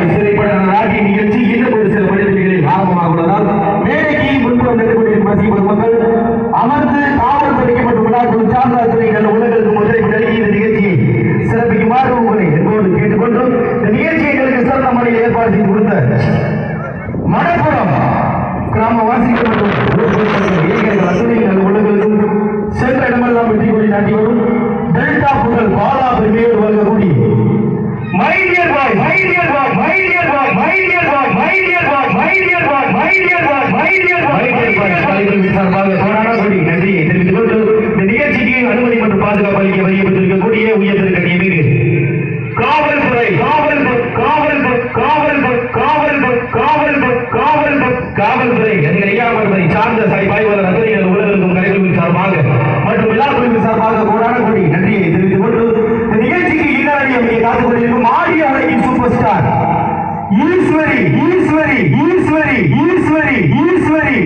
திரைப்பட நாட்டிய நிகழ்ச்சி இன்னும் ஒரு சில மனிதர்களில் ஆரம்பமாக உள்ளதால் மேடைக்கு முன்புறம் நின்று கொண்டிருக்கும் மக்கள் அமர்ந்து காவல் படிக்கப்பட்ட விழாக்கள் சார்ந்த துறைகள் உலகளுக்கு முதலில் இந்த நிகழ்ச்சியை சிறப்பிக்குமாறு உங்களை என்போடு கேட்டுக்கொண்டும் இந்த நிகழ்ச்சியை எங்களுக்கு சிறந்த முறையில் ஏற்பாடு செய்து கொடுத்த மணப்புறம் கிராமவாசிகள் உலகளுக்கும் சென்ற இடமெல்லாம் வெற்றி கொடி நாட்டி வரும் டெல்டா புகழ் பாலா பெருமையோடு வழங்கக்கூடிய My dear boy, my dear boy, my dear boy, my dear boy, my dear boy, my dear boy, my dear boy, my dear boy, சார்பாக போராடக்கூடிய நன்றியை தெரிவித்துக் கொண்டு இந்த நிகழ்ச்சிக்கு அனுமதி மற்றும் பாதுகாப்பு அளிக்க வரையப்பட்டிருக்கக்கூடிய உயர்ந்திருக்கிற மீது காவல்துறை காவல்துறை எங்களை சார்ந்த பாய்வாளர் அதிகாரிகள் உலகம் கலைக்குழுவின் சார்பாக மற்றும் விழா குழுவின் சார்பாக போராடக்கூடிய நன்றியை தெரிவித்துக் கொண்டு இந்த நிகழ்ச்சிக்கு ஈடாடியை காத்துக் கொண்டிருக்கும் ஆடிய அழகின் சூப்பர் ஸ்டார் ஈஸ்வரி ஈஸ்வரி ஈஸ்வரி ஈஸ்வரி ஈஸ்வரி